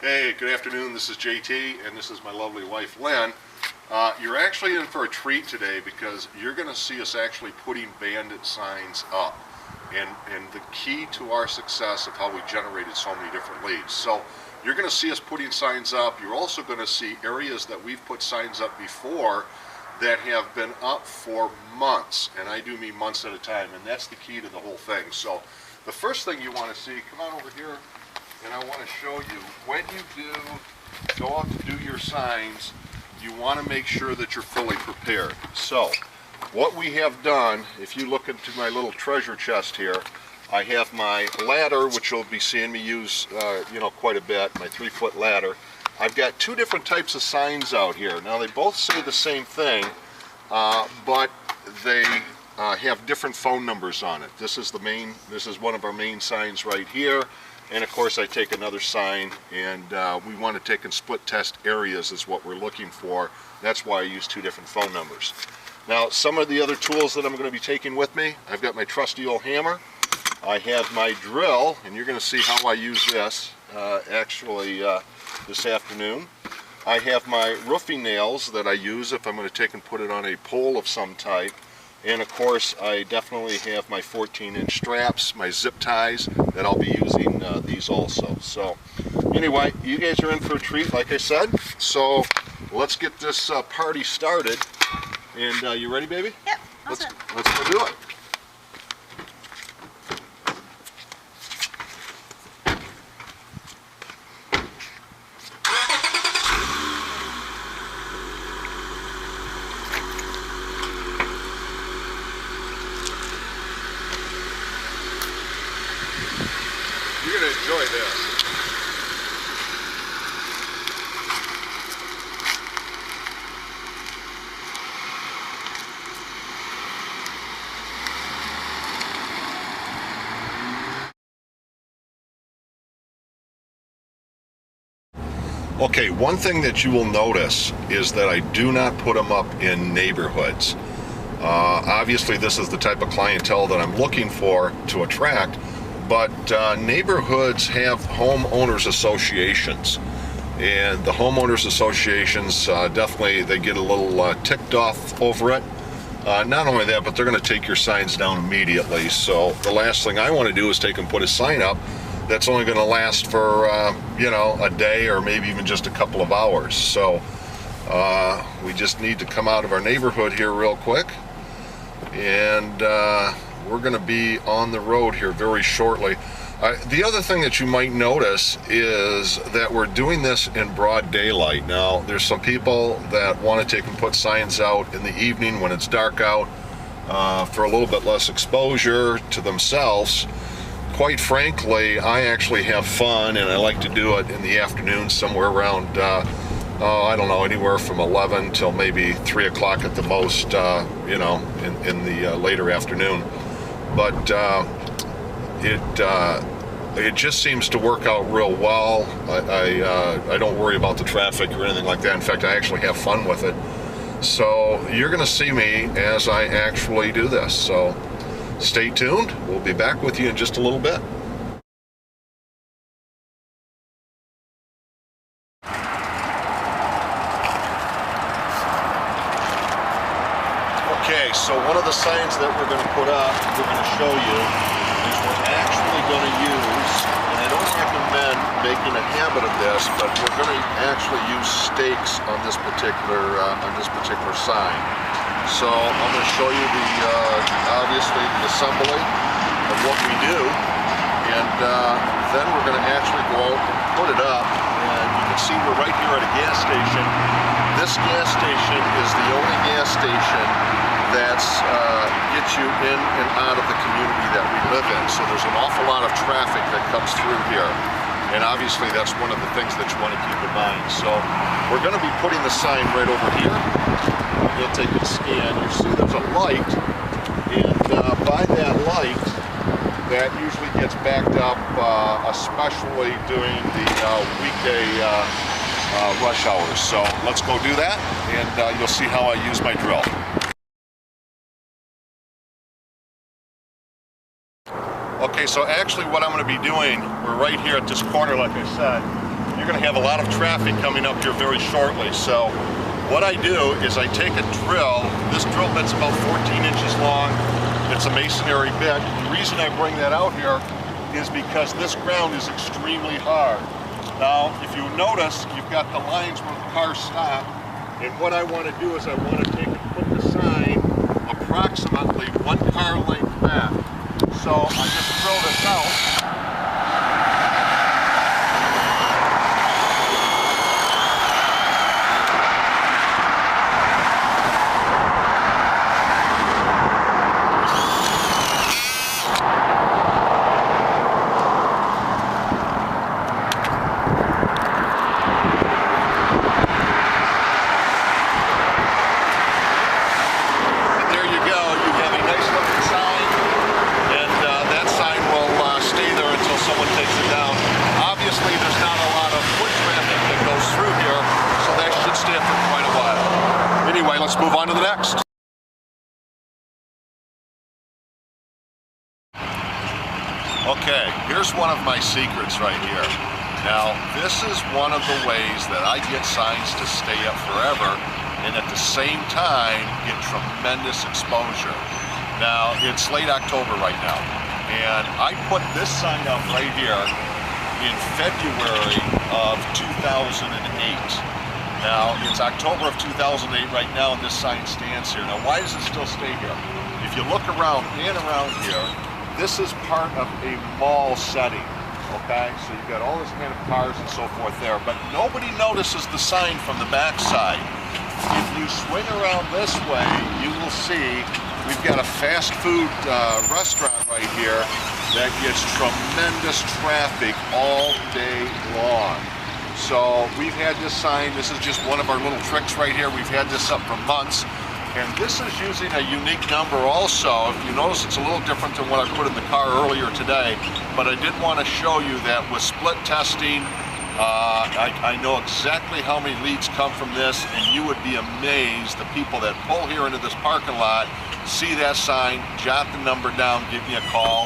Hey, good afternoon. This is JT, and this is my lovely wife, Lynn. You're actually in for a treat today because you're going to see us actually putting Bandit signs up. And the key to our success of how we generated so many different leads. So you're going to see us putting signs up. You're also going to see areas that we've put signs up before that have been up for months. And I do mean months at a time, and that's the key to the whole thing. So the first thing you want to see, come on over here. And I want to show you, when you do go out to do your signs, you want to make sure that you're fully prepared. So, what we have done, if you look into my little treasure chest here, I have my ladder, which you'll be seeing me use, quite a bit, my 3-foot ladder. I've got two different types of signs out here. Now, they both say the same thing, but they have different phone numbers on it. This is one of our main signs right here. And of course I take another sign, and we want to take and split test areas is what we're looking for. That's why I use two different phone numbers. Now, some of the other tools that I'm going to be taking with me, I've got my trusty old hammer. I have my drill, and you're going to see how I use this this afternoon. I have my roofing nails that I use if I'm going to take and put it on a pole of some type. And of course, I definitely have my 14-inch straps, my zip ties, that I'll be using these also. So anyway, you guys are in for a treat, like I said. So let's get this party started. And you ready, baby? Yep. Let's go do it. You're going to enjoy this. Okay, one thing that you will notice is that I do not put them up in neighborhoods. Obviously, this is the type of clientele that I'm looking for to attract. But neighborhoods have homeowners associations, and the homeowners associations definitely, they get a little ticked off over it. Not only that, but they're going to take your signs down immediately. So the last thing I want to do is take and put a sign up that's only going to last for a day or maybe even just a couple of hours. So we just need to come out of our neighborhood here real quick, and we're going to be on the road here very shortly. The other thing that you might notice is that we're doing this in broad daylight. Now, there's some people that want to take and put signs out in the evening when it's dark out for a little bit less exposure to themselves. Quite frankly, I actually have fun, and I like to do it in the afternoon, somewhere around I don't know, anywhere from 11 till maybe 3 o'clock at the most, in the later afternoon. But it just seems to work out real well. I don't worry about the traffic or anything like that. In fact, I actually have fun with it. So you're going to see me as I actually do this. So stay tuned. We'll be back with you in just a little bit. Okay, so one of the signs that we're going to put up, we're going to show you, is we're actually going to use, and I don't recommend making a habit of this, but we're going to actually use stakes on this particular sign. So I'm going to show you obviously the assembly of what we do, and then we're going to actually go out and put it up. And you can see we're right here at a gas station. This gas station is the only gas station that's gets you in and out of the community that we live in. So there's an awful lot of traffic that comes through here. And obviously that's one of the things that you want to keep in mind. So we're going to be putting the sign right over here. You'll take a scan. You see there's a light, and by that light, that usually gets backed up, especially during the weekday rush hours. So let's go do that, and you'll see how I use my drill. Okay, so actually what I'm going to be doing, we're right here at this corner, like I said. you're going to have a lot of traffic coming up here very shortly. So what I do is I take a drill. This drill bit's about 14 inches long. It's a masonry bit. The reason I bring that out here is because this ground is extremely hard. Now, if you notice, you've got the lines where the cars stop, and what I want to do is I want to take and put the sign approximately 1 car length back. So I just throw this out. Let's move on to the next. Okay, here's one of my secrets right here. Now, this is one of the ways that I get signs to stay up forever and at the same time get tremendous exposure. Now, it's late October right now, and I put this sign up right here in February of 2008. Now, it's October of 2008 right now, and this sign stands here. Now, why does it still stay here? If you look around and around here, this is part of a mall setting, okay? So you've got all this kind of cars and so forth there, but nobody notices the sign from the back side. If you swing around this way, you will see we've got a fast food restaurant right here that gets tremendous traffic all day long. So we've had this sign, this is just one of our little tricks right here. We've had this up for months, and this is using a unique number also. If you notice, it's a little different than what I put in the car earlier today, but I did want to show you that with split testing, I know exactly how many leads come from this, and you would be amazed the people that pull here into this parking lot, see that sign, jot the number down, give me a call.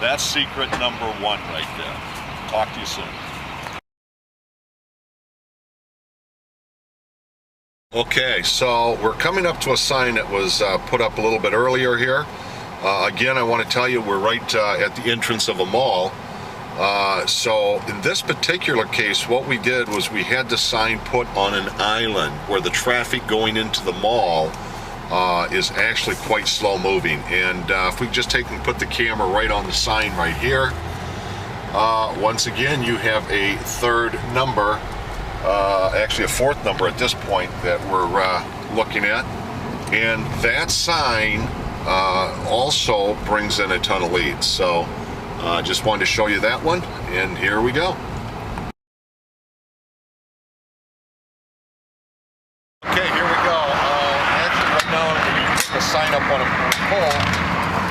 That's secret number 1 right there. Talk to you soon. Okay, so we're coming up to a sign that was put up a little bit earlier here. Again, I want to tell you we're right at the entrance of a mall. So in this particular case, what we did was we had the sign put on an island where the traffic going into the mall is actually quite slow moving. And if we just take and put the camera right on the sign right here, once again, you have a 3rd number. Actually a 4th number at this point that we're looking at, and that sign also brings in a ton of leads. So just wanted to show you that one, and here we go. Okay, here we go. Actually right now I'm going to put the sign up on a pole,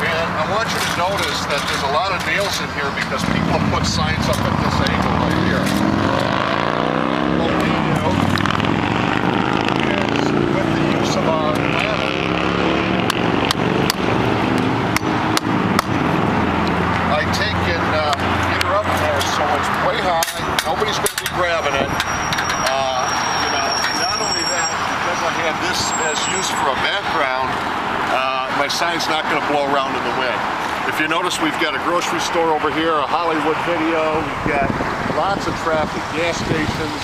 and I want you to notice that there's a lot of nails in here because people have put signs up at this angle right here. What we do is, with the use of our ladder, I take and get her up there so it's way high, nobody's going to be grabbing it. You know, not only that, because I have this as used for a background, my sign's not going to blow around in the wind. If you notice, we've got a grocery store over here, a Hollywood Video, we've got lots of traffic, gas stations,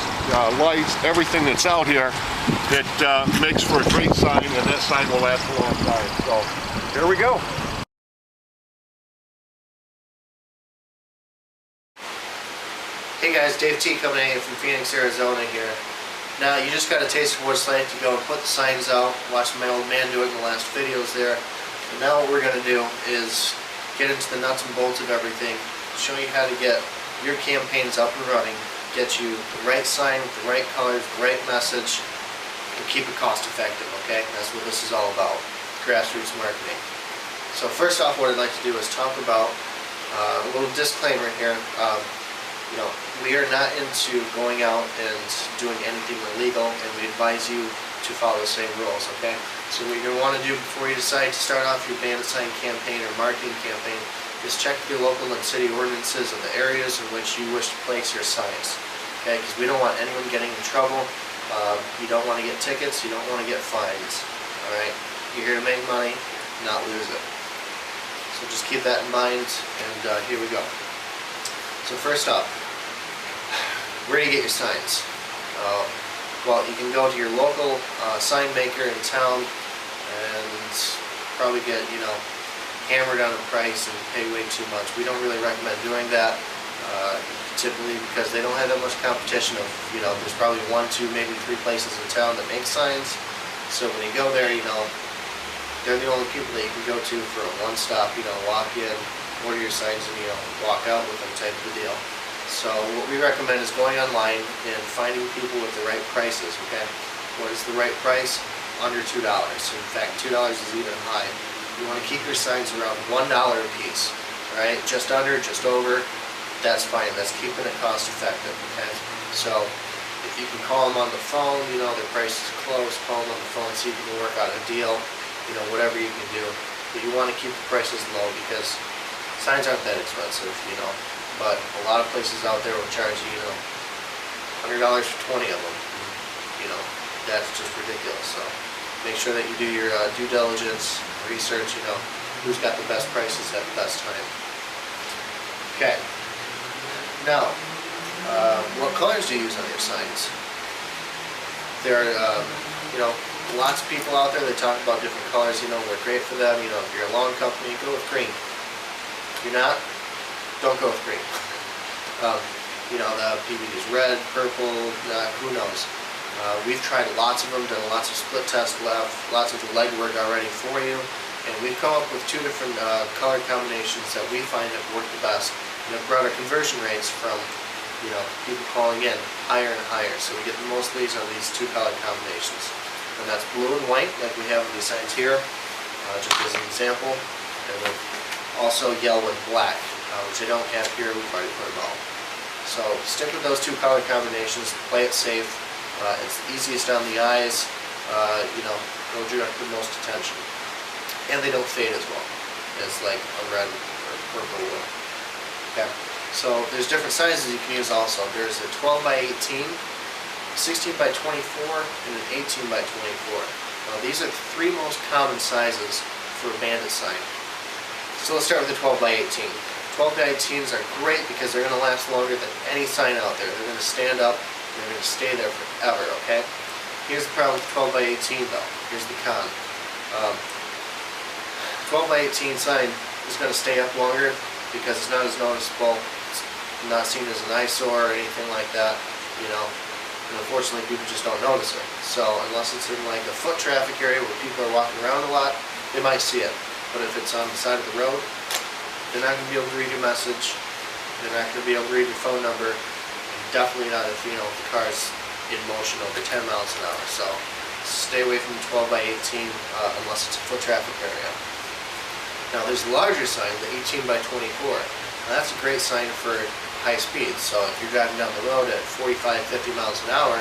lights, everything that's out here that makes for a great sign, and that sign will last a long time. So here we go. Hey guys, Dave T coming at you from Phoenix, Arizona here. Now you just got a taste of what it's like to go and put the signs out, watch my old man do it in the last videos there. And now what we're going to do is get into the nuts and bolts of everything, show you how to get your campaigns up and running, get you the right sign, the right colors, the right message, and keep it cost effective, okay? That's what this is all about, grassroots marketing. So first off, what I'd like to do is talk about a little disclaimer here. You know, we are not into going out and doing anything illegal, and we advise you to follow the same rules, okay? So what you're going to want to do before you decide to start off your Bandit sign campaign or marketing campaign is check your local and city ordinances of the areas in which you wish to place your signs. okay? Because we don't want anyone getting in trouble. You don't want to get tickets, you don't want to get fines, all right? You're here to make money, not lose it. So just keep that in mind, and here we go. So first up, where do you get your signs? Well, you can go to your local sign maker in town and probably get, hammered on a price and pay way too much. We don't really recommend doing that, typically because they don't have that much competition of, there's probably 1, 2, maybe 3 places in town that make signs. So when you go there, they're the only people that you can go to for a one-stop, walk in, order your signs, and, walk out with them type of a deal. So what we recommend is going online and finding people with the right prices, okay? What is the right price? Under $2. In fact, $2 is even high. You want to keep your signs around $1 a piece, right? Just under, just over, that's fine. That's keeping it cost effective, okay? So if you can call them on the phone, their price is close, call them on the phone, see if you can work out a deal, whatever you can do. But you want to keep the prices low because signs aren't that expensive, but a lot of places out there will charge you, $100 for 20 of them. That's just ridiculous. So make sure that you do your due diligence, research, who's got the best prices at the best time. Okay. Now, what colors do you use on your signs? There are, lots of people out there that talk about different colors, they're great for them. If you're a lawn company, go with green. If you're not, don't go with green. The people use red, purple, who knows. We've tried lots of them, done lots of split tests, lots of the legwork already for you, and we've come up with 2 different color combinations that we find have worked the best, and have brought our conversion rates from, people calling in higher and higher. So we get the most leads on these 2 color combinations, and that's blue and white, like we have these signs here, just as an example, and then also yellow and black, which I don't have here. We've already put them all. So stick with those 2 color combinations, play it safe. It's the easiest on the eyes, they'll direct the most attention. And they don't fade as well as like a red or purple will. Okay, so there's different sizes you can use also. There's a 12 by 18, 16 by 24, and an 18 by 24. Now these are the 3 most common sizes for a Bandit sign. So let's start with the 12 by 18. 12 by 18s are great because they're going to last longer than any sign out there. They're going to stand up. They're going to stay there forever, okay? Here's the problem with 12 by 18 though. Here's the con. 12 by 18 sign is going to stay up longer because it's not as noticeable. It's not seen as an eyesore or anything like that, And unfortunately, people just don't notice it. So unless it's in like a foot traffic area where people are walking around a lot, they might see it. But if it's on the side of the road, they're not going to be able to read your message. They're not going to be able to read your phone number. Definitely not if, if the car's in motion over 10 miles an hour. So stay away from the 12 by 18 unless it's a foot traffic area. Now there's a larger sign, the 18 by 24. Now that's a great sign for high speeds. So if you're driving down the road at 45, 50 miles an hour,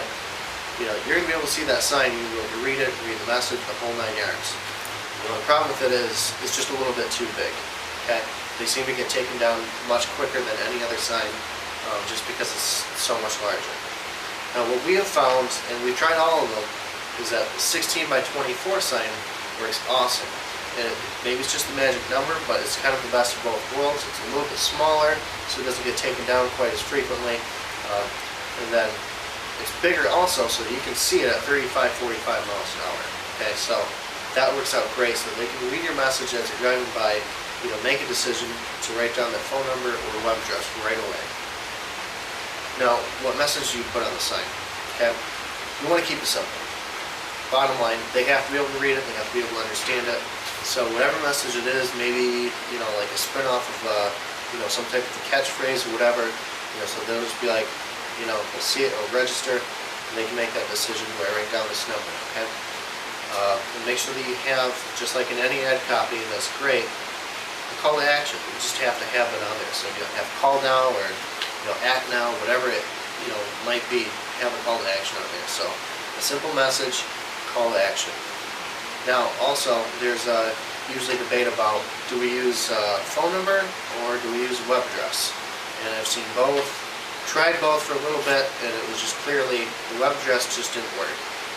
you're going to be able to see that sign. You're going to be able to read it, read the message, the whole 9 yards. The problem with it is it's just a little bit too big. Okay, they seem to get taken down much quicker than any other sign. Just because it's so much larger. Now what we have found, and we've tried all of them, is that the 16 by 24 sign works awesome. And maybe it's just the magic number, but it's kind of the best of both worlds. It's a little bit smaller, so it doesn't get taken down quite as frequently. And then it's bigger also, so that you can see it at 35, 45 miles an hour. Okay, so that works out great, so they can read your message as you're driving by, make a decision to write down their phone number or web address right away. Now, what message do you put on the sign? Okay, you want to keep it simple. Bottom line, they have to be able to read it, they have to be able to understand it. So whatever message it is, maybe, like a spin-off of, some type of a catchphrase or whatever, so they'll just be like, they'll see it, it'll register, and they can make that decision where I write down this number, okay? And make sure that you have, just like in any ad copy, that's great, the call to action. You just have to have it on there. So you have call now or act now, whatever it might be, have a call to action on there. So a simple message, call to action. Now also there's usually debate about, do we use phone number or do we use web address? And I've seen both. Tried both for a little bit, and it was just clearly the web address just didn't work.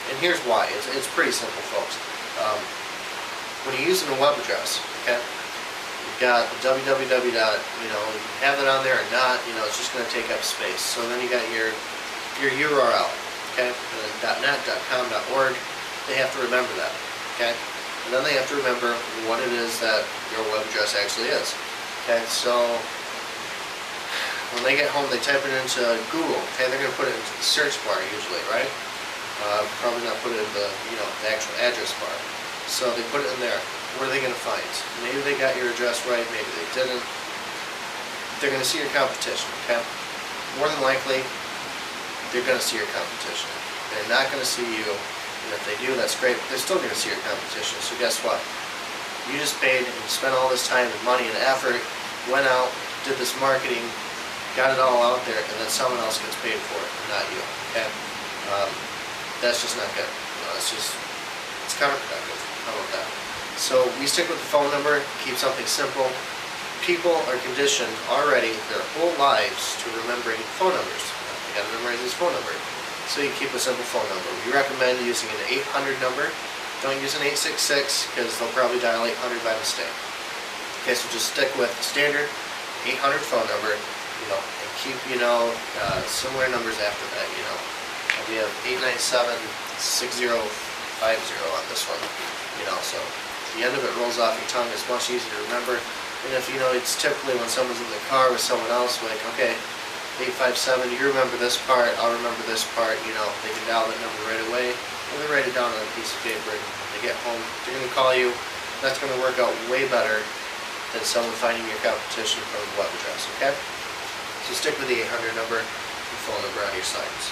And here's why. It's pretty simple, folks. When you're using a web address, okay, you've got the www dot, you know, you can have it on there or not, you know, it's just going to take up space. So then you got your URL, okay, .net, .com, .org. They have to remember that, okay, and then they have to remember what it is that your web address actually is, okay. So when they get home, they type it into Google, okay, they're going to put it into the search bar usually, right? Probably not put it in the, you know, the actual address bar. So they put it in there. What are they going to find? Maybe they got your address right, maybe they didn't. They're going to see your competition, okay? More than likely, they're going to see your competition. They're not going to see you, and if they do, that's great, but they're still going to see your competition. So guess what? You just paid and spent all this time and money and effort, went out, did this marketing, got it all out there, and then someone else gets paid for it, not you, okay? That's just not good. You know, it's counterproductive. How about that? So we stick with the phone number, keep something simple. People are conditioned already their whole lives to remembering phone numbers. They gotta memorize this phone number. So you keep a simple phone number. We recommend using an 800 number. Don't use an 866 because they'll probably dial 800 by mistake. Okay, so just stick with the standard 800 phone number, you know, and keep, you know, similar numbers after that, you know. We have 897-6050 on this one, you know, so the end of it rolls off your tongue. It's much easier to remember. And if, you know, it's typically when someone's in the car with someone else, like, okay, 857, you remember this part, I'll remember this part, you know, they can dial that number right away, or they write it down on a piece of paper, and when they get home, they're going to call you. That's going to work out way better than someone finding your competition from a web address, okay? So stick with the 800 number and phone number on your signs.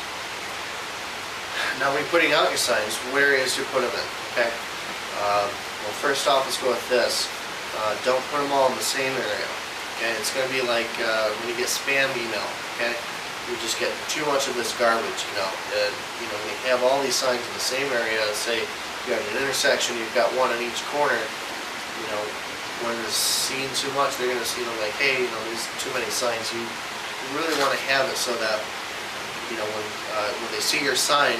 Now when you're putting out your signs, what areas do you put them in, okay? Well, first off, let's go with this. Don't put them all in the same area, okay? It's going to be like when you get spam email, okay? You just get too much of this garbage, you know. And, you know, when you have all these signs in the same area, say you have an intersection, you've got one on each corner, you know, when it's seen too much, they're going to see, you know, like, hey, you know, there's too many signs. You really want to have it so that, you know, when they see your sign,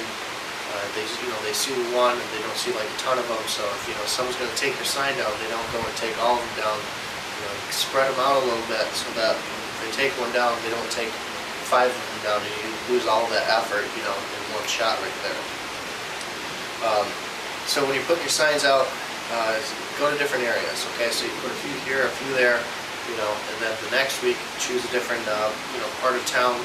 they see one and they don't see like a ton of them. So if, you know, someone's going to take your sign down, they don't go and take all of them down. You know, spread them out a little bit so that if they take one down, they don't take 5 of them down, and you lose all that effort, you know, in one shot right there. So when you put your signs out, go to different areas. Okay, so you put a few here, a few there, you know, and then the next week choose a different, you know, part of town,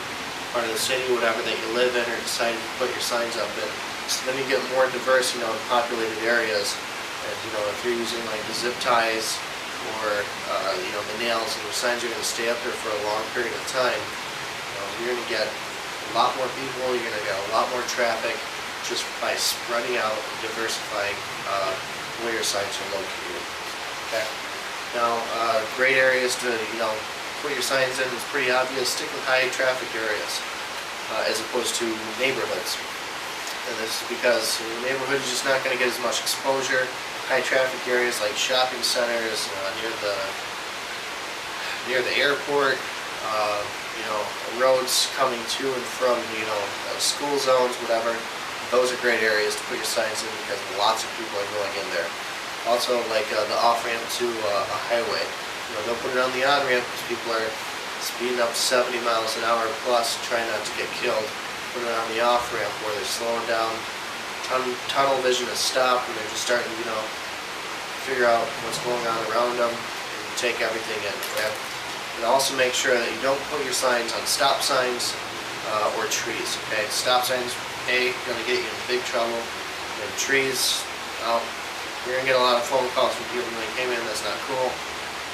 part of the city, whatever that you live in or decide to put your signs up in. So then you get more diverse, you know, in populated areas. And, you know, if you're using like the zip ties or, you know, the nails, and your signs are going to stay up there for a long period of time, you know, you're going to get a lot more people, you're going to get a lot more traffic just by spreading out and diversifying where your signs are located. Okay. Now, great areas to, you know, put your signs in is pretty obvious. Stick with high traffic areas as opposed to neighborhoods. And this is because the neighborhood is just not going to get as much exposure. High traffic areas like shopping centers, near the airport, you know, roads coming to and from, you know, school zones, whatever. Those are great areas to put your signs in because lots of people are going in there. Also, like the off-ramp to a highway. You know, don't put it on the on-ramp because people are speeding up to 70 miles an hour plus, trying not to get killed. Put it on the off-ramp where they're slowing down. Tunnel vision is stopped and they're just starting to, you know, figure out what's going on around them and take everything in. Okay? And also make sure that you don't put your signs on stop signs or trees. Okay, stop signs, A, going to get you in big trouble. And trees, well, you're going to get a lot of phone calls from people like, hey man, that's not cool.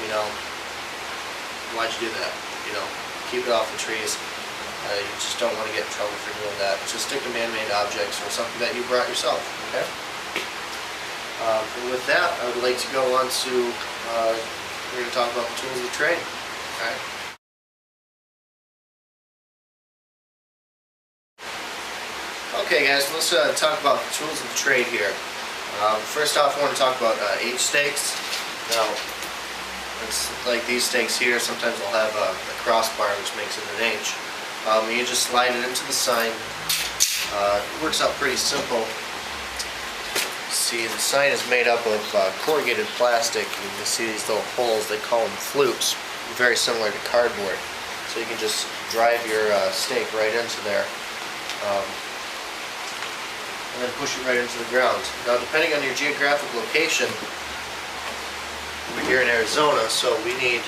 You know, why'd you do that? You know, keep it off the trees. You just don't want to get in trouble for doing that. Just stick to man-made objects or something that you brought yourself. Okay. And with that, I would like to go on to we're going to talk about the tools of the trade. Okay. Okay, guys. Let's talk about the tools of the trade here. First off, I want to talk about H stakes. Now, it's like these stakes here. Sometimes they'll have a crossbar, which makes it an H. You just slide it into the sign. It works out pretty simple. See, the sign is made up of corrugated plastic. You can see these little holes, they call them flutes, very similar to cardboard. So you can just drive your stake right into there, and then push it right into the ground. Now, depending on your geographic location, we're here in Arizona, so we need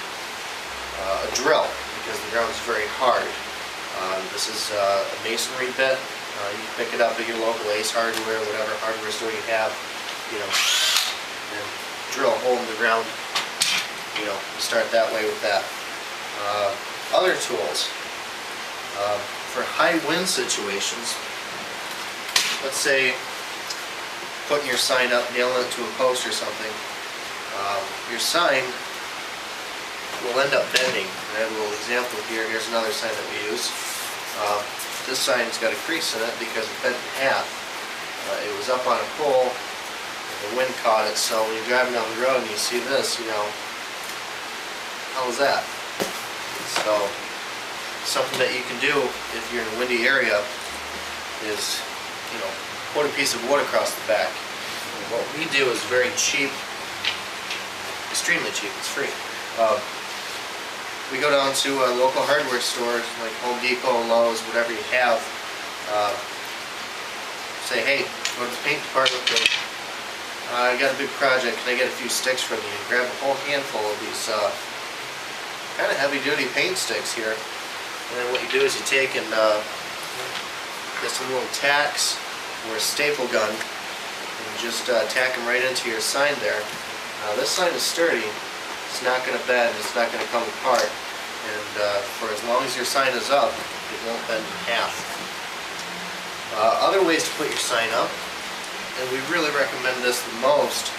a drill because the ground is very hard. This is a masonry bit. You can pick it up at your local Ace Hardware, whatever hardware store you have, and drill a hole in the ground, start that way with that. Other tools, for high wind situations, let's say putting your sign up, nailing it to a post or something, your sign will end up bending. I have a little example here. Here's another sign that we use. This sign's got a crease in it because it bent in half. It was up on a pole, and the wind caught it, so when you're driving down the road and you see this, how was that? So, something that you can do if you're in a windy area is, put a piece of wood across the back. And what we do is very cheap, extremely cheap, it's free. We go down to local hardware stores like Home Depot, Lowe's, whatever you have. Say, hey, go to the paint department. I got a big project. Can I get a few sticks from you? And grab a whole handful of these kind of heavy-duty paint sticks here. And then what you do is you take and get some little tacks or a staple gun and just tack them right into your sign there. This sign is sturdy. It's not going to bend, it's not going to come apart, and for as long as your sign is up, it won't bend in half. Other ways to put your sign up, and we really recommend this the most,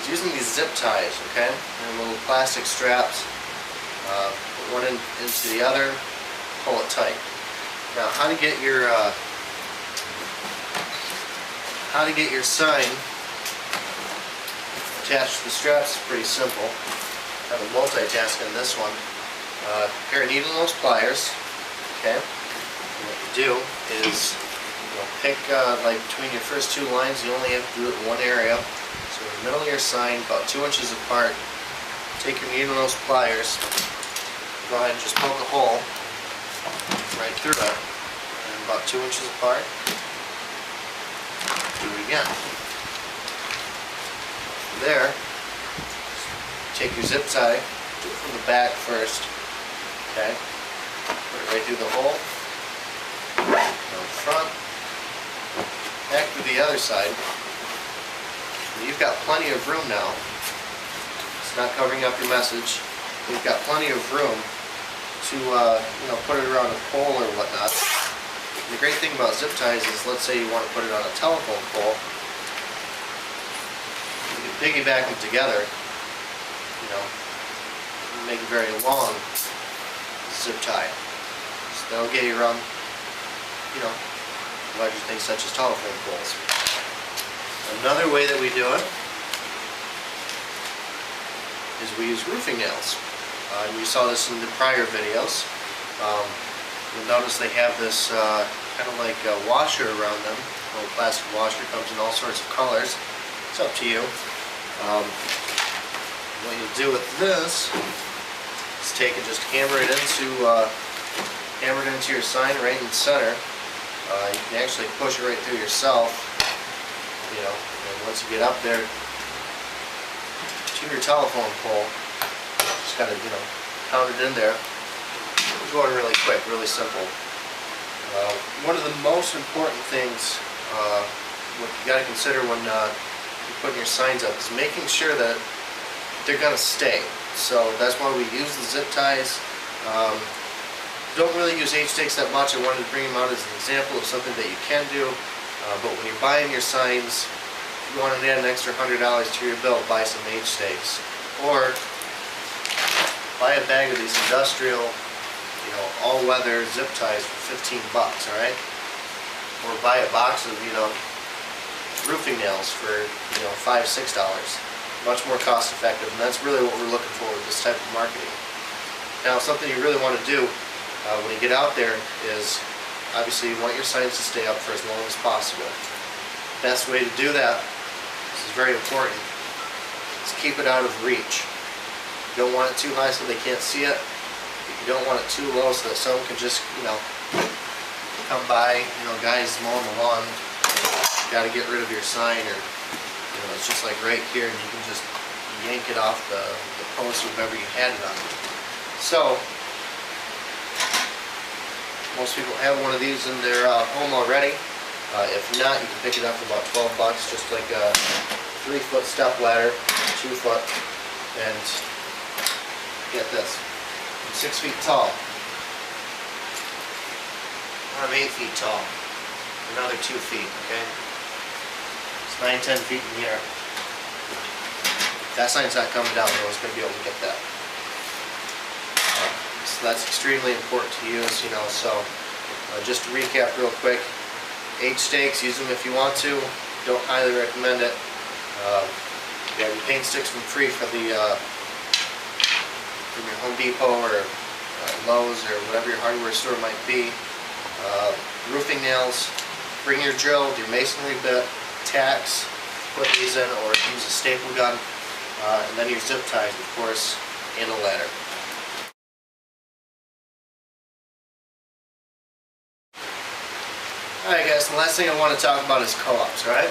is using these zip ties, okay? And little plastic straps, put one into the other, pull it tight. Now, how to get your sign attached to the straps is pretty simple. I have a multitask on this one. A pair of needle nose pliers, okay? And what you do is, pick like between your first two lines, you only have to do it in one area. So in the middle of your sign, about 2 inches apart, take your needle nose pliers, go ahead and just poke a hole right through it, and about 2 inches apart, do it again. From there, take your zip tie, do it from the back first, okay? Put it right through the hole, down the front, back through the other side. And you've got plenty of room now. It's not covering up your message. You've got plenty of room to, put it around a pole or whatnot. And the great thing about zip ties is, let's say you want to put it on a telephone pole, you can piggyback them together. Make a very long zip tie. So that'll get you around, larger things such as telephone poles. Another way that we do it is we use roofing nails. And you saw this in the prior videos. You'll notice they have this kind of like a washer around them. A little plastic washer, comes in all sorts of colors. It's up to you. What you'll do with this is take and just hammer it into your sign right in the center. You can actually push it right through yourself, and once you get up there to your telephone pole, just kind of, pound it in there. It's going really quick, really simple. One of the most important things what you got to consider when you're putting your signs up is making sure that they're going to stay. So that's why we use the zip ties. Don't really use H-stakes that much. I wanted to bring them out as an example of something that you can do. But when you're buying your signs, if you want to add an extra $100 to your bill, buy some H-stakes. Or buy a bag of these industrial, all-weather zip ties for 15 bucks, all right? Or buy a box of, roofing nails for, $5, $6. Much more cost effective, and that's really what we're looking for with this type of marketing. Now, something you really want to do when you get out there is obviously you want your signs to stay up for as long as possible. Best way to do that, this is very important, is keep it out of reach. You don't want it too high so they can't see it. You don't want it too low so that someone can just, come by, guys mowing the lawn, got to get rid of your sign, or, it's just like right here, and you can just yank it off the post or whatever you had it on. So, most people have one of these in their home already. If not, you can pick it up for about 12 bucks, just like a 3-foot step ladder, 2 foot, and get this, I'm 6 feet tall. I'm 8 feet tall. Another 2 feet, okay? It's 9, 10 feet in the air. That sign's not coming down, no one's going to be able to get that. So that's extremely important to use, so just to recap real quick, H stakes, use them if you want to, don't highly recommend it. You have your paint sticks from free from your Home Depot or Lowe's or whatever your hardware store might be. Roofing nails, bring your drill, your masonry bit, tacks, put these in, or use a staple gun, and then your zip ties, of course, and a ladder. Alright guys, the last thing I want to talk about is co-ops, right?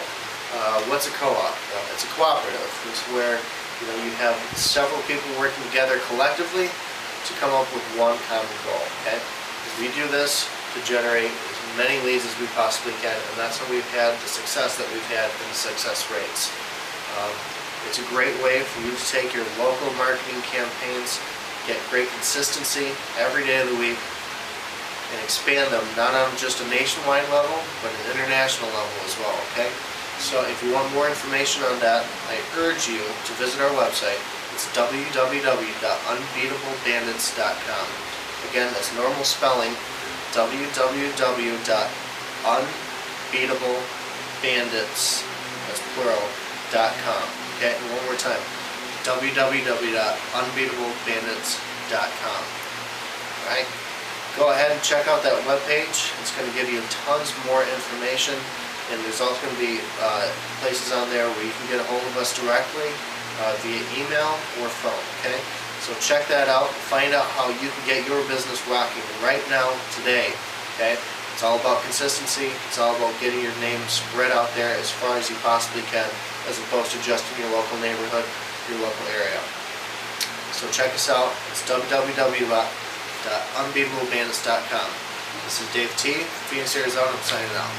What's a co-op? Well, it's a cooperative. It's where you have several people working together collectively to come up with one common goal, okay? We do this to generate as many leads as we possibly can, and that's how we've had the success that we've had in the success rates. It's a great way for you to take your local marketing campaigns, get great consistency every day of the week, and expand them not on just a nationwide level, but an international level as well, okay? So if you want more information on that, I urge you to visit our website. It's www.unbeatablebandits.com. Again, that's normal spelling, www.unbeatablebandits, that's plural.com. Okay, and one more time, www.unbeatablebandits.com. Alright? Go ahead and check out that webpage. It's going to give you tons more information, and there's also going to be places on there where you can get a hold of us directly via email or phone, okay? So check that out, find out how you can get your business rocking right now, today, okay? It's all about consistency, it's all about getting your name spread out there as far as you possibly can, as opposed to just in your local neighborhood, your local area. So check us out, it's www.unbeatablebandits.com. This is Dave T, Phoenix, Arizona. I'm signing out.